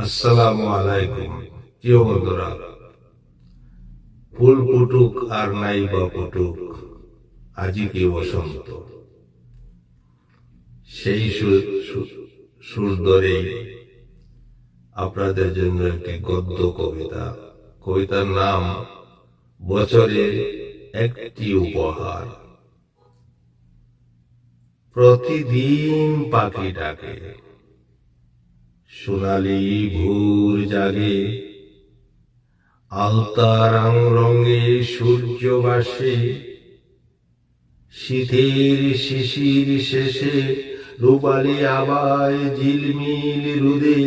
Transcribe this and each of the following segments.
আসসালামু আলাইকুম। প্রিয় বন্ধুরা, ফুল ফুটুক আর নাই বা ফুটুক, আজই কি বসন্ত। সেই সুর ধরেই আপনাদের জন্য একটি গদ্য কবিতা। কবিতার নাম বছরে একটি উপহার। প্রতিদিন পাখি ডাকে, সোনালি ভোর জাগে, আলতা রঙে সূর্য বাসে, শীতের শিশির শেষে রূপালি আবায় ঝিলমিল রোদে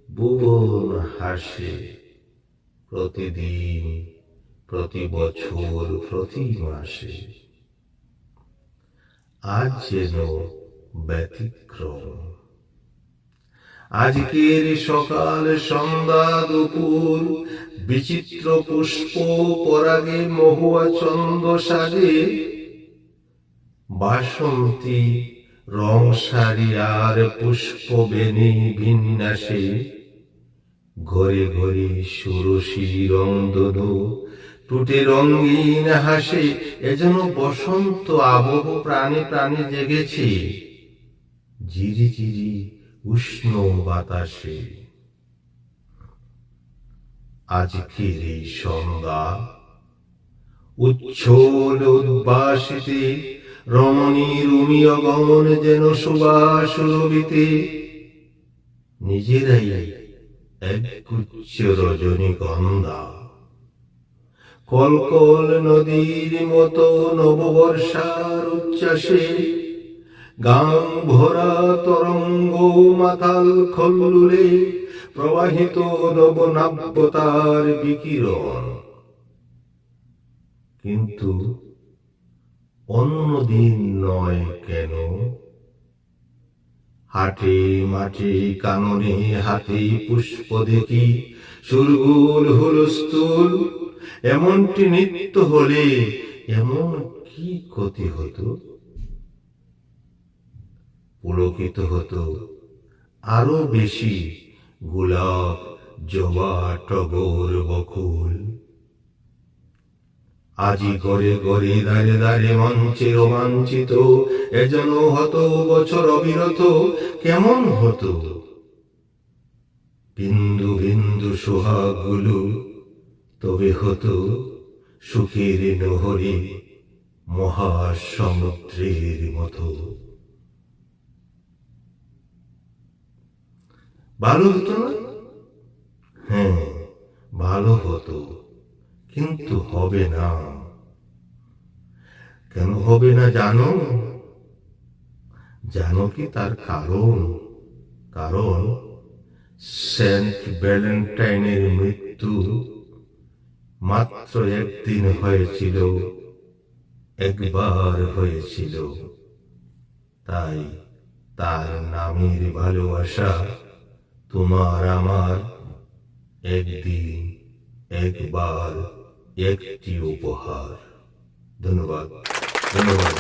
ভুবন হাসে। প্রতিদিন, প্রতি বছর, প্রতি মাসে আজ যেন ব্যতিক্রম। আজকের সকাল সন্ধ্যা দুপুর বিচিত্র পুষ্প পরাগে মহুয়া চন্দ সাজে। বাসন্তী রং সারি আর পুষ্প বেনি বিন্যাসে, ঘরে ঘরে ষোড়শী রংধনু টুটে রঙিন হাসে। এজন্য বসন্ত আবহ প্রাণে প্রাণে জেগেছে, ঝিরি ঝিরি উষ্ণ বাতাসে। আজকের এই সন্ধ্যা উচ্ছল উদ্ভাসিতে, রমণী রুমিয় গমন যেন সুবাস রবিতে। নিজেরাই একগুচ্ছ রজনীগন্ধা, কলকল নদীর মতো নববর্ষার উচ্ছ্বাসে। গান ভরা তরঙ্গ মাতাল খল্লুলে, প্রবাহিত নবনাব্যতার বিকিরণ। কিন্তু অন্যদিন নয় কেন? হাটে মাঠে কাননে হাতে পুষ্প দেখি, সুরগুল হুলস্থুল। এমনটি নিত্য হলে এমন কি ক্ষতি হতো? পুলকিত হতো আরো বেশি গোলাপ, জবা, টগর, বকুল। আজি ঘরে ঘরে দাঁড়ে দাঁড়ে মঞ্চে রোমাঞ্চিত, এজন্য হতো বছর অবিরত। কেমন হতো বিন্দু বিন্দু সোহাগগুলো, তবে হতো সুখের নহরে মহাসমুদ্রের মতো। ভালো হতো না? হ্যাঁ, ভালো হতো, কিন্তু হবে না। কেন হবে না জানো? জানো কি তার কারণ? কারণ সেন্ট ভ্যালেন্টাইনের মৃত্যু মাত্র একদিন হয়েছিল, একবার হয়েছিল। তাই তার নামের ভালোবাসা তোমার আমার একদিন, একবার, একটি উপহার। ধন্যবাদ, ধন্যবাদ।